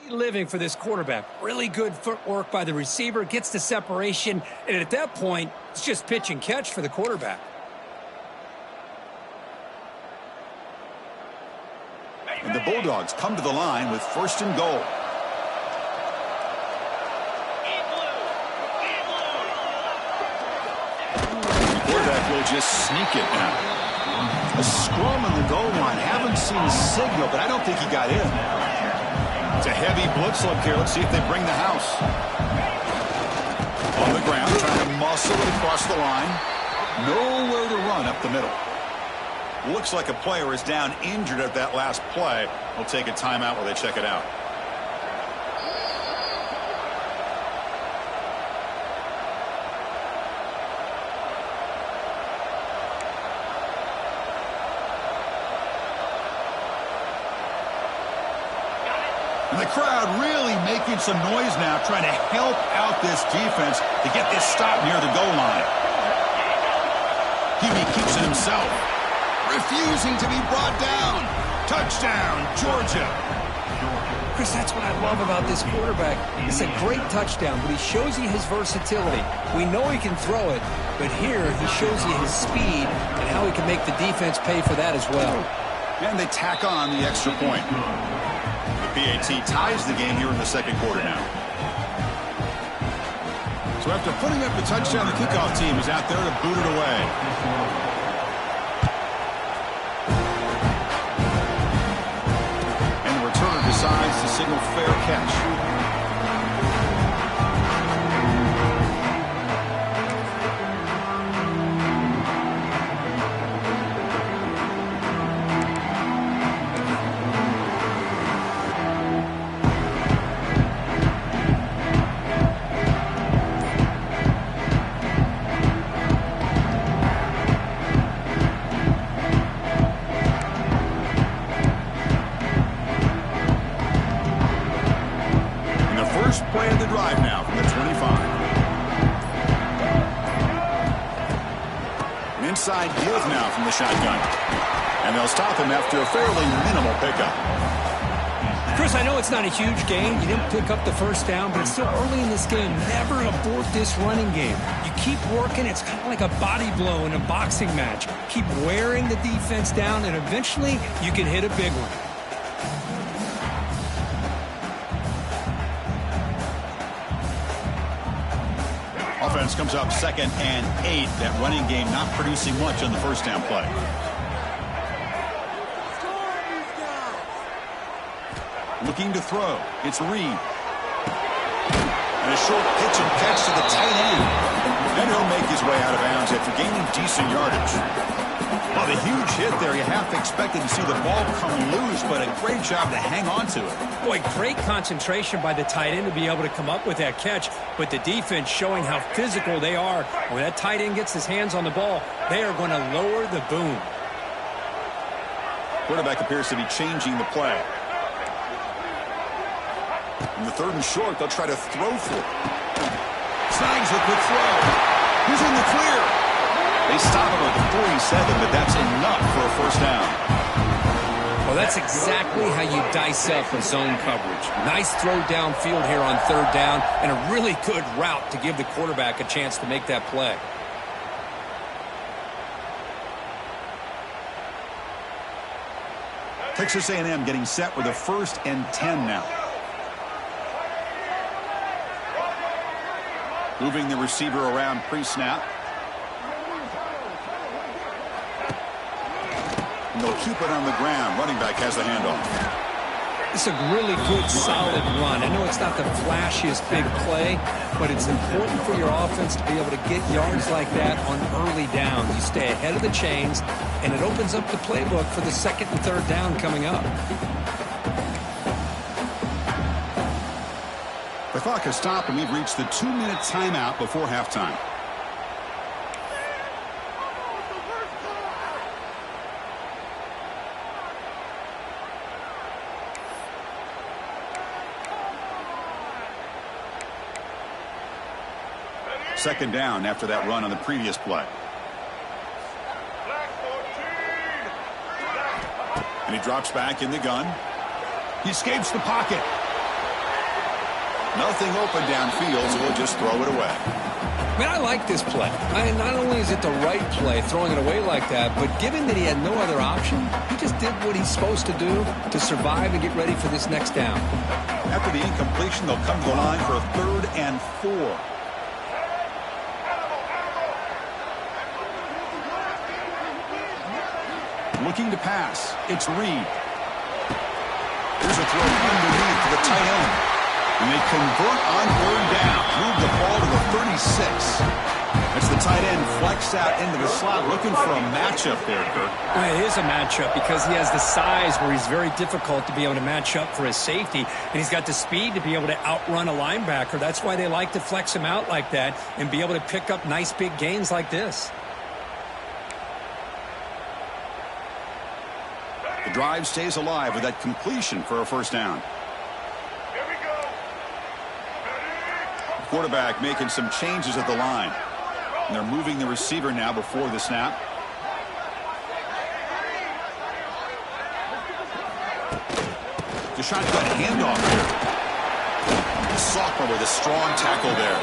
living for this quarterback. Really good footwork by the receiver, gets the separation, and at that point, it's just pitch and catch for the quarterback. And the Bulldogs come to the line with 1st and goal. The quarterback will just sneak it now. A scrum on the goal line. Haven't seen a signal, but I don't think he got in. It's a heavy blitz look here. Let's see if they bring the house. On the ground, trying to muscle it across the line. Nowhere to run up the middle. Looks like a player is down injured at that last play. We'll take a timeout while they check it out. And the crowd really making some noise now, trying to help out this defense to get this stop near the goal line. Huey keeps it himself. Refusing to be brought down. Touchdown, Georgia. Chris, that's what I love about this quarterback. It's a great touchdown, but he shows you his versatility. We know he can throw it, but here he shows you his speed and how he can make the defense pay for that as well. And they tack on the extra point. The PAT ties the game here in the second quarter now. So after putting up the touchdown, the kickoff team is out there to boot it away. Decides to signal fair catch. Play of the drive now from the 25. An inside give now from the shotgun. And they'll stop him after a fairly minimal pickup. Chris, I know it's not a huge gain. You didn't pick up the first down, but it's still early in this game. Never abort this running game. You keep working. It's kind of like a body blow in a boxing match. Keep wearing the defense down, and eventually you can hit a big one. Offense comes up 2nd and 8. That running game not producing much on the first down play. Looking to throw. It's Reed. And a short pitch and catch to the tight end. And he'll make his way out of bounds after gaining decent yardage. Well, the huge hit there, you half expected to see the ball come loose, but a great job to hang on to it. Boy, great concentration by the tight end to be able to come up with that catch, but the defense showing how physical they are. When that tight end gets his hands on the ball, they are going to lower the boom. Quarterback appears to be changing the play. In the 3rd and short, they'll try to throw for it. Snags a quick throw. Who's in the clear? They stop him at the 47, but that's enough for a first down. Well, that's exactly how you dice up a zone coverage. Nice throw downfield here on 3rd down, and a really good route to give the quarterback a chance to make that play. Texas A&M getting set with a 1st and 10 now. Moving the receiver around pre-snap. And they'll keep it on the ground. Running back has the handoff. It's a really good, solid run. I know it's not the flashiest big play, but it's important for your offense to be able to get yards like that on early downs. You stay ahead of the chains, and it opens up the playbook for the 2nd and 3rd down coming up. The clock has stopped, and we've reached the 2-minute timeout before halftime. Second down after that run on the previous play. And he drops back in the gun. He escapes the pocket. Nothing open downfield, so he'll just throw it away. Man, I like this play. Not only is it the right play, throwing it away like that, but given that he had no other option, he just did what he's supposed to do to survive and get ready for this next down. After the incompletion, they'll come to the line for a 3rd and 4. Looking to pass. It's Reed. Here's a throw underneath to the tight end. And they convert on 3rd down. Move the ball to the 36. That's the tight end flexed out into the slot, looking for a matchup there, Kirk. Well, it is a matchup because he has the size where he's very difficult to be able to match up for his safety, and he's got the speed to be able to outrun a linebacker. That's why they like to flex him out like that and be able to pick up nice big gains like this. The drive stays alive with that completion for a 1st down. Quarterback making some changes at the line. And they're moving the receiver now before the snap. The shotgun handoff here. The sophomore with a strong tackle there.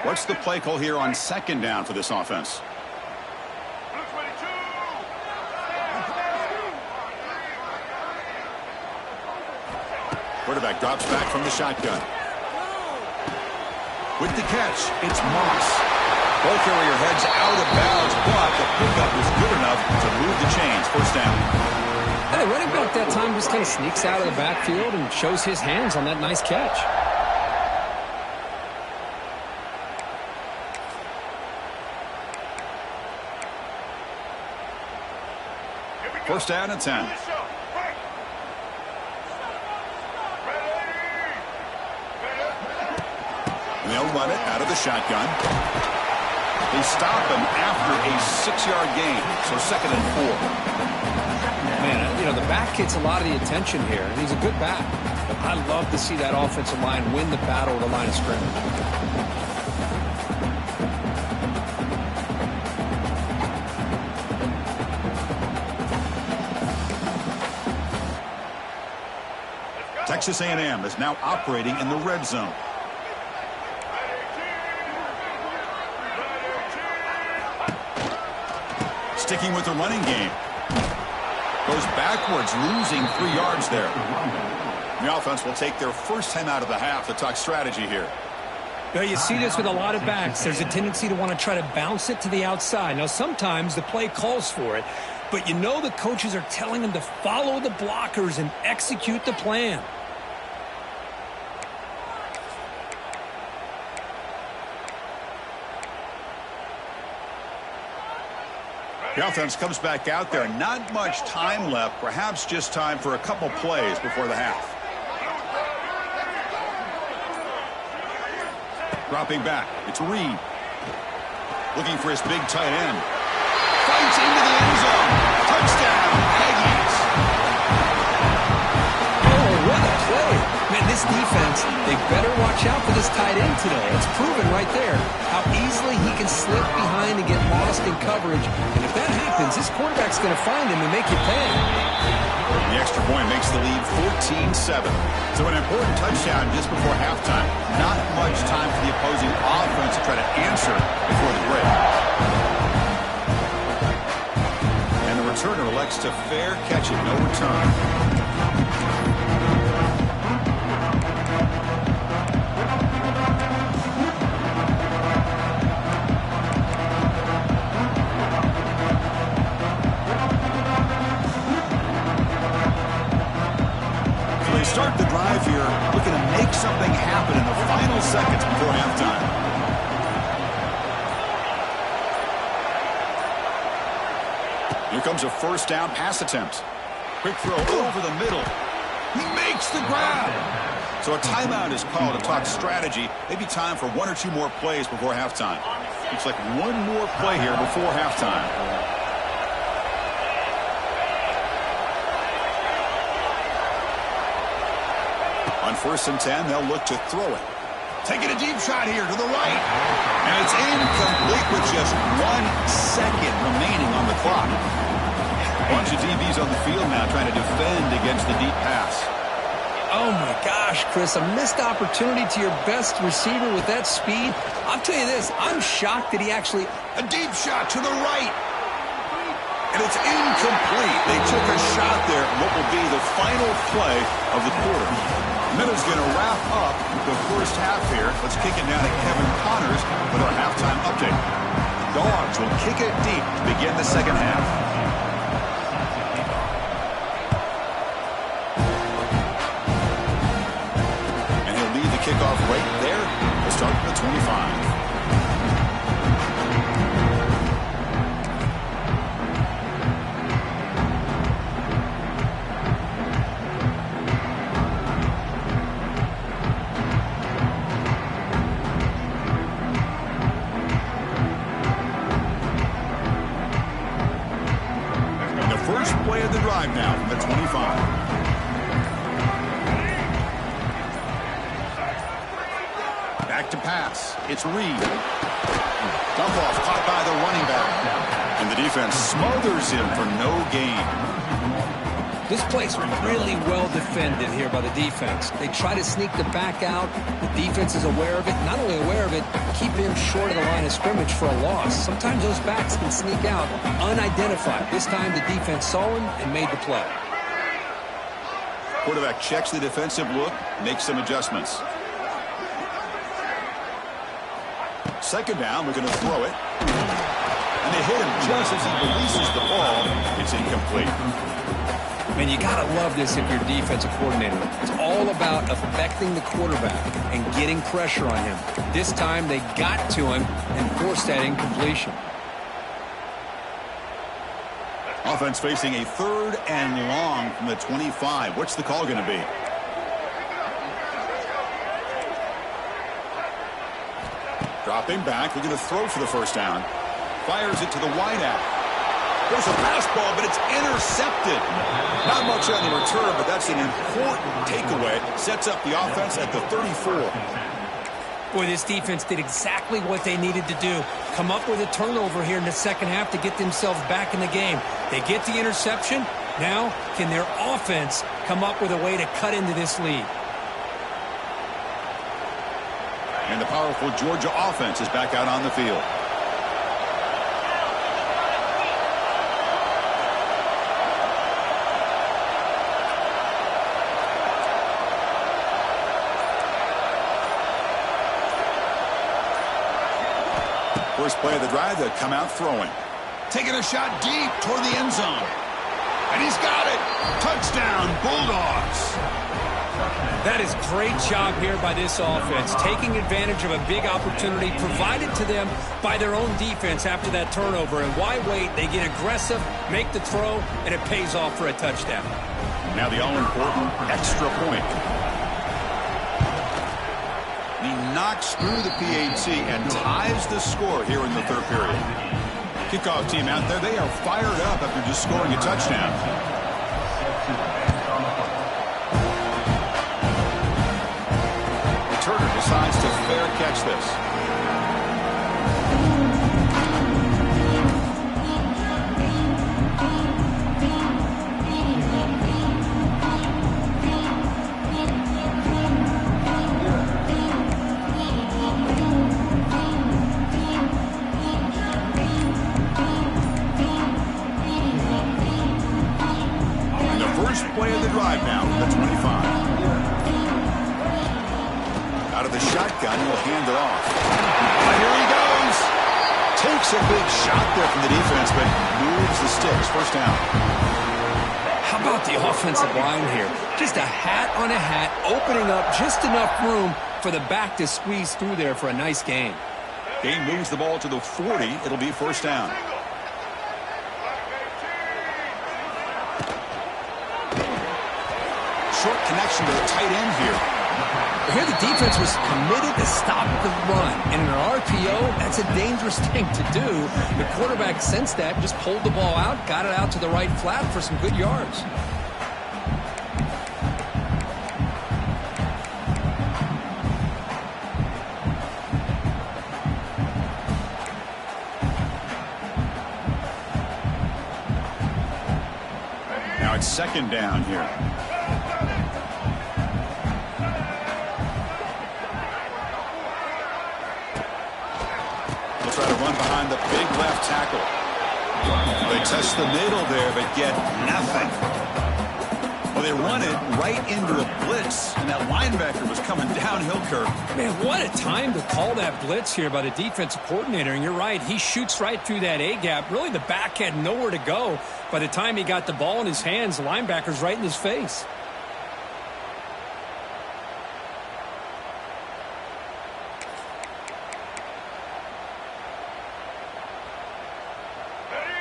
What's the play call here on 2nd down for this offense? Quarterback drops back from the shotgun. With the catch, it's Moss. Ball carrier heads out of bounds, but the pickup was good enough to move the chains. 1st down. And the running back that time just kind of sneaks out of the backfield and shows his hands on that nice catch. 1st down and 10. And they'll run it out of the shotgun. They stop him after a 6-yard gain, so 2nd and 4. Man, you know, the back gets a lot of the attention here, and he's a good back. But I love to see that offensive line win the battle at the line of scrimmage. Texas A&M is now operating in the red zone. Sticking with the running game. Goes backwards, losing 3 yards there. The offense will take their first time out of the half to talk strategy here. Now, you see this with a lot of backs. There's a tendency to want to try to bounce it to the outside. Now, sometimes the play calls for it, but you know the coaches are telling them to follow the blockers and execute the plan. The offense comes back out there. Not much time left. Perhaps just time for a couple plays before the half. Dropping back. It's Reed. Looking for his big tight end. Fights into the end zone. Touchdown, Aggies. Oh, what a play. Man, this defense, they better watch out for this tight end today. It's proven right there how easily he can slip behind and get lost in coverage. And if that happens, this quarterback's going to find him and make you pay. The extra point makes the lead 14-7. So an important touchdown just before halftime. Not much time for the opposing offense to try to answer before the break. And the returner elects to fair catch it, no return. Start the drive here, looking to make something happen in the final seconds before halftime. Here comes a 1st down pass attempt. Quick throw over the middle. He makes the grab. So a timeout is called to talk strategy. Maybe time for one or two more plays before halftime. Looks like one more play here before halftime. On 1st and 10, they'll look to throw it. Taking a deep shot here to the right. And it's incomplete with just 1 second remaining on the clock. Bunch of DBs on the field now trying to defend against the deep pass. Oh, my gosh, Chris, a missed opportunity to your best receiver with that speed. I'll tell you this, I'm shocked that he actually... A deep shot to the right. And it's incomplete. They took a shot there in what will be the final play of the quarter. Middle's going to wrap up the first half here. Let's kick it down to Kevin Connors with our halftime update. Dogs will kick it deep to begin the second half. Kickoff right there. We'll start at the 25. And the first play of the drive now from the 25. Back to pass. It's Reed. Dump off caught by the running back. And the defense smothers him for no gain. This play's really well defended here by the defense. They try to sneak the back out. The defense is aware of it. Not only aware of it, keep him short of the line of scrimmage for a loss. Sometimes those backs can sneak out unidentified. This time the defense saw him and made the play. Quarterback checks the defensive look, makes some adjustments. Second down, we're going to throw it. And they hit him just as he releases the ball. It's incomplete. Man, you got to love this if you're defensive coordinator. It's all about affecting the quarterback and getting pressure on him. This time they got to him and forced that incompletion. Offense facing a 3rd and long from the 25. What's the call going to be? Dropping back, we're going to throw for the first down. Fires it to the wideout. There's a fastball, but it's intercepted. Not much on the return, but that's an important takeaway. Sets up the offense at the 34. Boy, this defense did exactly what they needed to do. Come up with a turnover here in the second half to get themselves back in the game. They get the interception. Now, can their offense come up with a way to cut into this lead? And the powerful Georgia offense is back out on the field. First play of the drive, they'll come out throwing. Taking a shot deep toward the end zone. And he's got it. Touchdown, Bulldogs. That is great job here by this offense, taking advantage of a big opportunity provided to them by their own defense after that turnover. And why wait? They get aggressive, make the throw, and it pays off for a touchdown. Now the all-important extra point. He knocks through the PAT and ties the score here in the 3rd period. Kickoff team out there, they are fired up after just scoring a touchdown. Turner decides to fair catch this. And the first play of the drive now from the 25. Out of the shotgun, he'll hand it off. And here he goes. Takes a big shot there from the defense, but moves the sticks. First down. How about the offensive line here? Just a hat on a hat, opening up just enough room for the back to squeeze through there for a nice gain. Gain moves the ball to the 40. It'll be first down. short connection to the tight end here. Here the defense was committed to stop the run. And in an RPO, that's a dangerous thing to do. The quarterback sensed that, just pulled the ball out, got it out to the right flat for some good yards. Now it's second down here. Try to run behind the big left tackle. They test the middle there, but get nothing. Well, they run it right into a blitz, and that linebacker was coming downhill, Kirk. Man, what a time to call that blitz here by the defensive coordinator. And you're right, he shoots right through that A-gap. Really, the back had nowhere to go. By the time he got the ball in his hands, the linebacker's right in his face.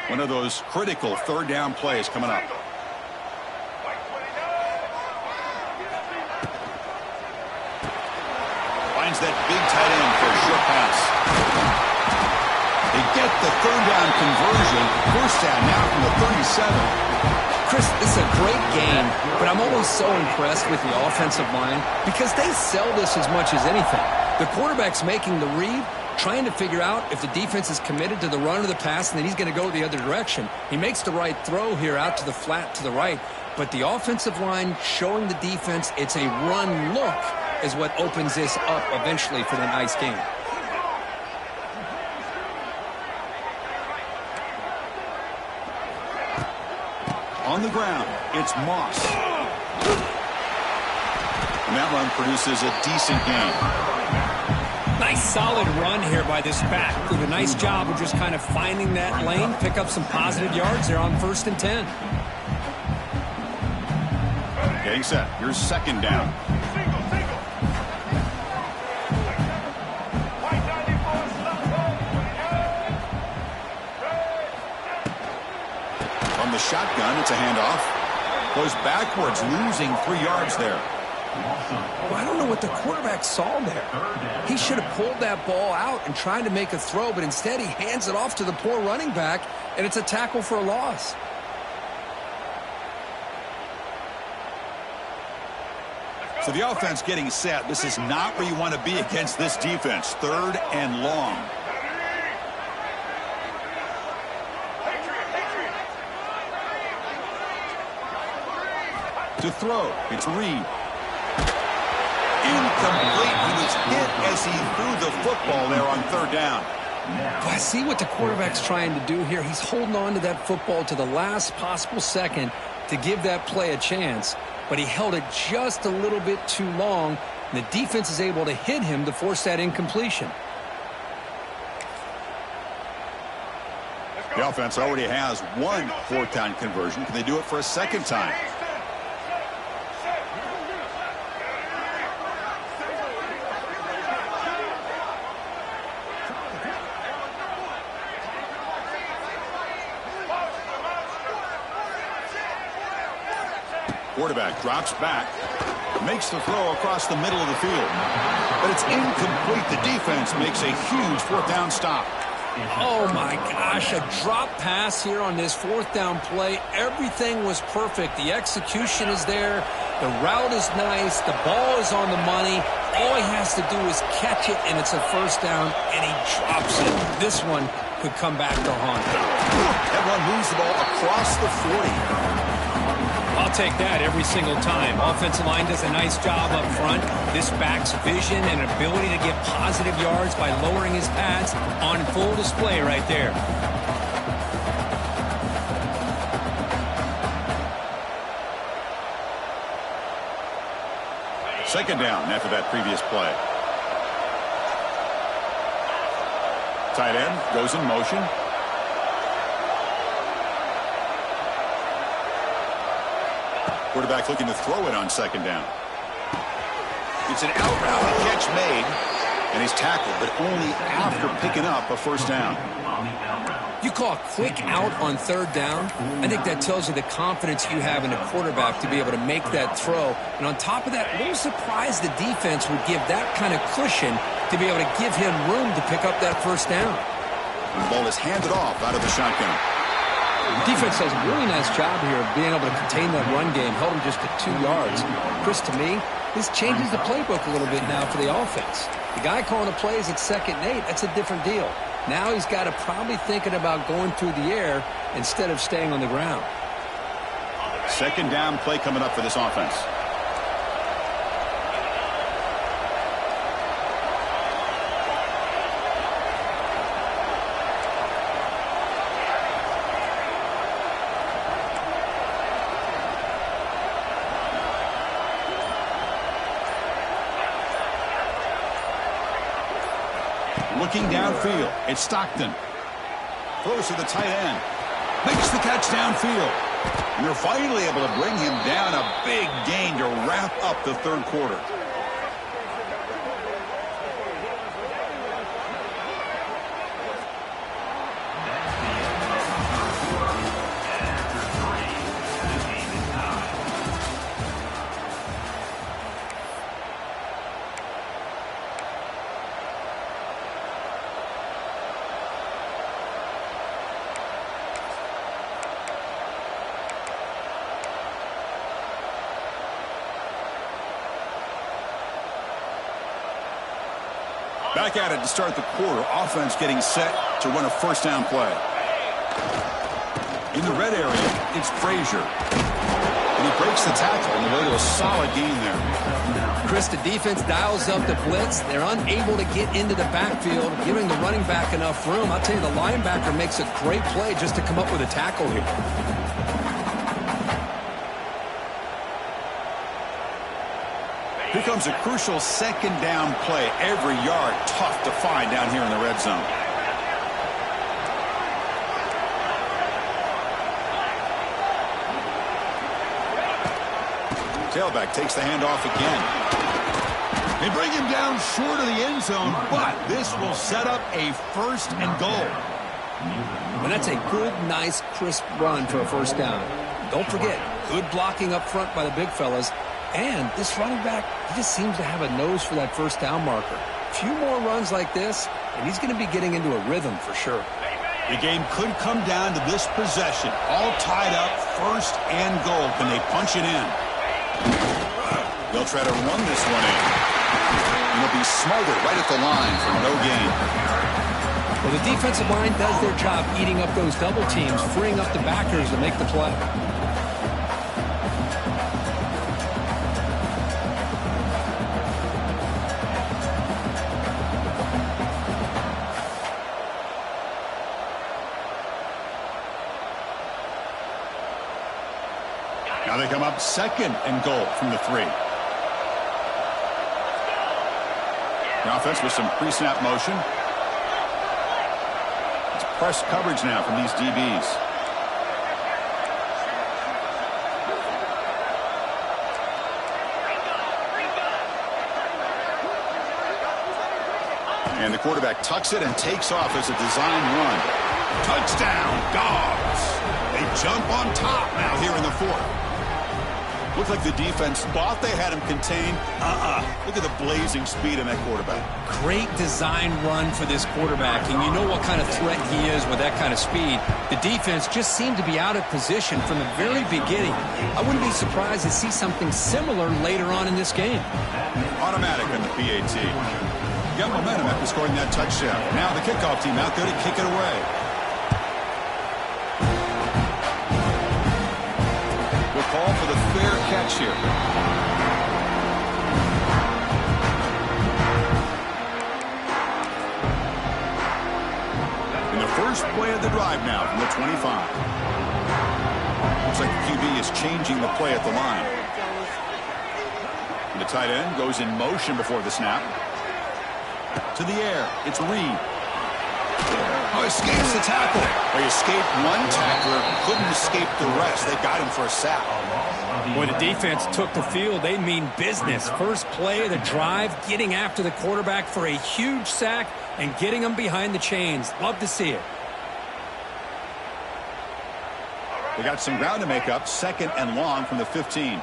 One of those critical third down plays coming up. Finds that big tight end for a short pass. They get the third down conversion. First down now from the 37. Chris, this is a great game, but I'm always so impressed with the offensive line because they sell this as much as anything. The quarterback's making the read, trying to figure out if the defense is committed to the run or the pass, and then he's going to go the other direction. He makes the right throw here out to the flat to the right, but the offensive line showing the defense it's a run look is what opens this up eventually for the nice game. On the ground, it's Moss. And that run produces a decent gain. Nice solid run here by this back. Did a nice job of just kind of finding that lane, pick up some positive yards there on 1st and 10. Getting set. Here's second down. From the shotgun, it's a handoff. Goes backwards, losing 3 yards there. Well, I don't know what the quarterback saw there. He should have pulled that ball out and tried to make a throw, but instead he hands it off to the poor running back, and it's a tackle for a loss. So the offense getting set. This is not where you want to be against this defense. 3rd and long. To throw, it's Reed. Incomplete. He was hit as he threw the football there on 3rd down. Well, I see what the quarterback's trying to do here. He's holding on to that football to the last possible second to give that play a chance, but he held it just a little bit too long, and the defense is able to hit him to force that incompletion. The offense already has 1 4th down conversion. Can they do it for a second time? Quarterback drops back, makes the throw across the middle of the field, but it's incomplete. The defense makes a huge 4th down stop. Oh my gosh, a drop pass here on this 4th down play. Everything was perfect. The execution is there. The route is nice. The ball is on the money. All he has to do is catch it, and it's a 1st down, and he drops it. This one could come back to haunt him. That one moves the ball across the 40. I'll take that every single time. Offensive line does a nice job up front. This back's vision and ability to get positive yards by lowering his pads on full display right there. Second down after that previous play. Tight end goes in motion. Quarterback looking to throw it on second down. It's an out route, a catch made, and he's tackled, but only after picking up a 1st down. You call a quick out on third down. I think that tells you the confidence you have in a quarterback to be able to make that throw. And on top of that, a little surprised the defense would give that kind of cushion to be able to give him room to pick up that first down. The ball is handed off out of the shotgun. The defense does a really nice job here of being able to contain that run game, held him just to 2 yards. Chris, to me, this changes the playbook a little bit now for the offense. The guy calling the plays at 2nd and 8, that's a different deal. Now he's got to probably thinking about going through the air instead of staying on the ground. 2nd down play coming up for this offense. Looking downfield, it's Stockton. Throws to the tight end. Makes the catch downfield. And they're finally able to bring him down. A big gain to wrap up the 3rd quarter. Back at it to start the quarter. Offense getting set to run a 1st down play. In the red area, it's Frazier. And he breaks the tackle on the way to a solid gain there. Chris, the defense dials up the blitz. They're unable to get into the backfield, giving the running back enough room. I'll tell you, the linebacker makes a great play just to come up with a tackle here. Here comes a crucial 2nd down play. Every yard tough to find down here in the red zone. Tailback takes the handoff again. They bring him down short of the end zone, but this will set up a 1st and goal. And that's a good, nice, crisp run for a 1st down. Don't forget, good blocking up front by the big fellas. And this running back, he just seems to have a nose for that 1st down marker. A few more runs like this, and he's going to be getting into a rhythm for sure. The game could come down to this possession. All tied up, 1st and goal. Can they punch it in? They'll try to run this one in. And they'll be smothered right at the line for no gain. Well, the defensive line does their job eating up those double teams, freeing up the backers to make the play. Now they come up 2nd and goal from the 3. The offense with some pre-snap motion. It's press coverage now from these DBs. And the quarterback tucks it and takes off as a design run. Touchdown, Dogs. They jump on top now here in the 4th. Looked like the defense thought they had him contained. Look at the blazing speed of that quarterback. Great design run for this quarterback, and you know what kind of threat he is with that kind of speed. The defense just seemed to be out of position from the very beginning. I wouldn't be surprised to see something similar later on in this game. Automatic on the PAT. Got momentum after scoring that touchdown. Now the kickoff team out there to kick it away. We'll call for the fair catch here. In the first play of the drive now from the 25. Looks like the QB is changing the play at the line. And the tight end goes in motion before the snap. To the air. It's Reed. Oh, escapes the tackle. They escaped one tackler, couldn't escape the rest. They got him for a sack. Boy, the defense took the field. They mean business. First play of the drive, getting after the quarterback for a huge sack and getting him behind the chains. Love to see it. They got some ground to make up, 2nd and long from the 15.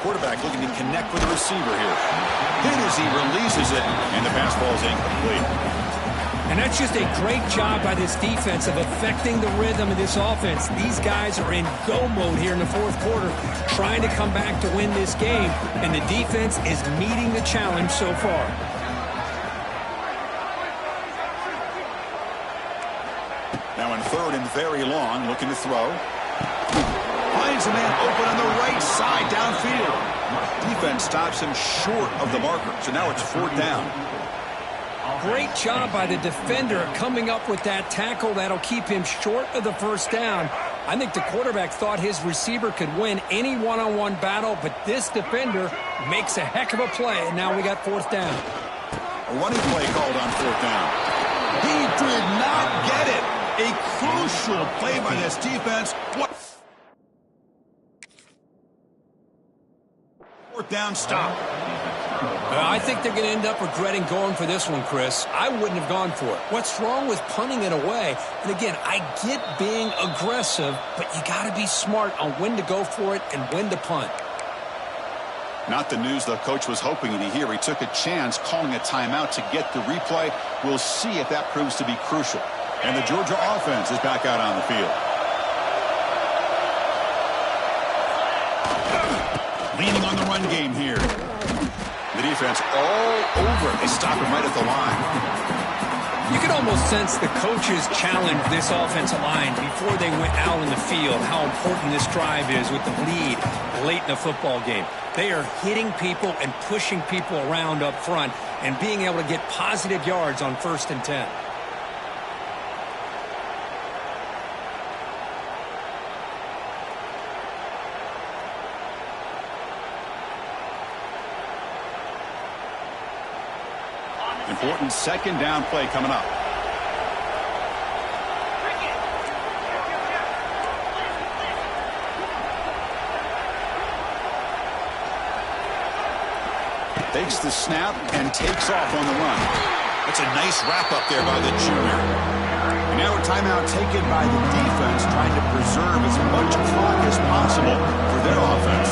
Quarterback looking to connect with the receiver here. Hit as he releases it, and the pass ball is incomplete. And that's just a great job by this defense of affecting the rhythm of this offense. These guys are in go mode here in the 4th quarter, trying to come back to win this game, and the defense is meeting the challenge so far. Now in 3rd and very long, looking to throw. Finds a man open on the right side downfield. Defense stops him short of the marker, so now it's 4th down. Great job by the defender coming up with that tackle that'll keep him short of the 1st down. I think the quarterback thought his receiver could win any one-on-one battle, but this defender makes a heck of a play, and now we got 4th down. A running play called on 4th down. He did not get it. A crucial play by this defense. What? 4th down stop. I think they're going to end up regretting going for this one, Chris. I wouldn't have gone for it. What's wrong with punting it away? And again, I get being aggressive, but you got to be smart on when to go for it and when to punt. Not the news the coach was hoping to hear. He took a chance calling a timeout to get the replay. We'll see if that proves to be crucial. And the Georgia offense is back out on the field. Leaning on the run game here. The defense all over. They stop him right at the line. You can almost sense the coaches challenged this offensive line before they went out in the field, how important this drive is with the lead late in the football game. They are hitting people and pushing people around up front and being able to get positive yards on 1st and 10. Important 2nd down play coming up. Takes the snap and takes off on the run. That's a nice wrap up there by the junior. And now a timeout taken by the defense, trying to preserve as much clock as possible for their offense.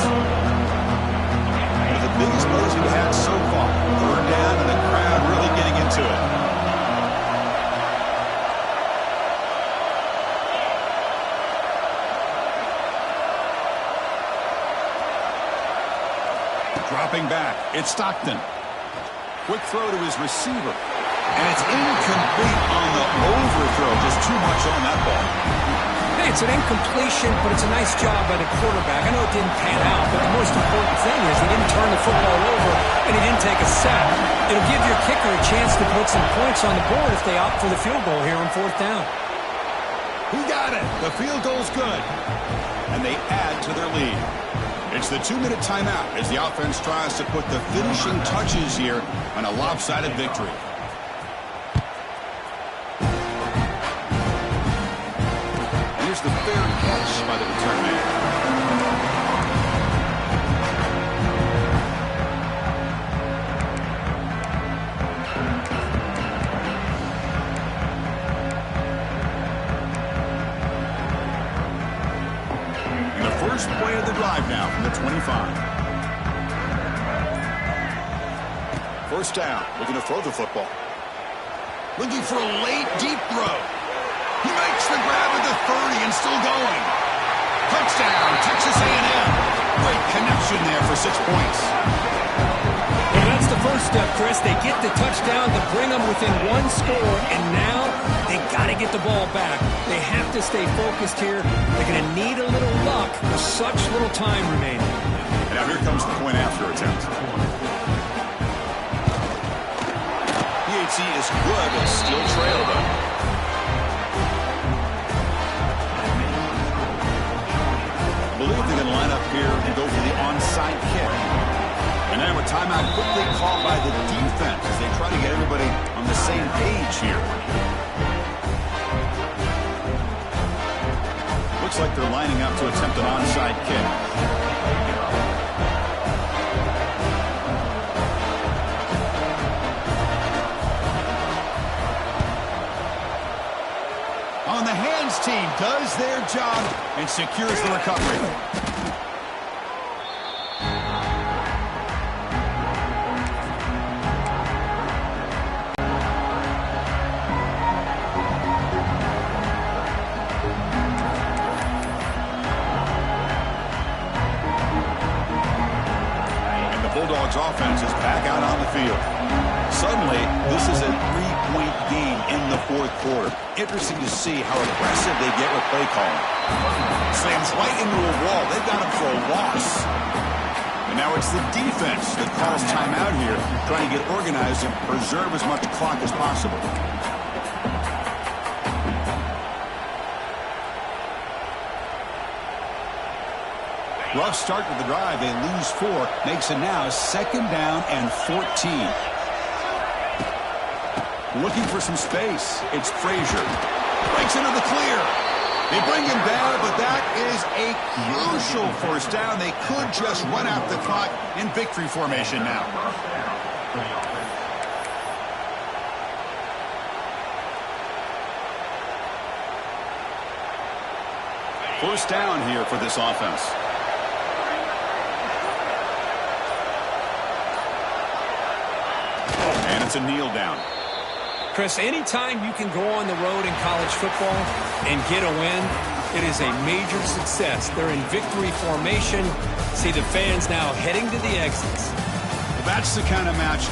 One of the biggest plays we've had so far. 3rd down and the crowd really getting into it. Dropping back, it's Stockton. Quick throw to his receiver. And it's incomplete on the overthrow. Just too much on that ball. Hey, it's an incompletion, but it's a nice job by the quarterback. I know it didn't pan out, but the most important thing is he didn't turn the football over and he didn't take a sack. It'll give your kicker a chance to put some points on the board if they opt for the field goal here on 4th down. He got it. The field goal's good. And they add to their lead. It's the 2-minute timeout as the offense tries to put the finishing touches here on a lopsided victory. Here's the fair catch by the return man. And the first play of the drive now from the 25. 1st down, looking to throw the football. Looking for a late, deep throw. He makes the grab at the 30 and still going. Touchdown, Texas A&M. Great connection there for 6 points. Well, that's the first step, Chris. They get the touchdown to bring them within 1 score, and now they got to get the ball back. They have to stay focused here. They're going to need a little luck with such little time remaining. And now here comes the point after attempt. PAT is good, but still trail though. I believe they're going to line up here and go for the onside kick. And now a timeout quickly called by the defense as they try to get everybody on the same page here. Looks like they're lining up to attempt an onside kick. His team does their job and secures the recovery. Bulldogs offense is back out on the field. Suddenly, this is a three-point game in the fourth quarter. Interesting to see how aggressive they get with play calling. Slams right into a wall. They've got him for a loss. And now it's the defense that calls timeout here, trying to get organized and preserve as much clock as possible. Rough start to the drive. They lose 4. Makes it now 2nd down and 14. Looking for some space. It's Frazier. Breaks into the clear. They bring him down, but that is a crucial first down. They could just run out the clock in victory formation now. First down here for this offense. And it's a kneel down. Chris, anytime you can go on the road in college football and get a win, it is a major success. They're in victory formation. See the fans now heading to the exits. Well, that's the kind of match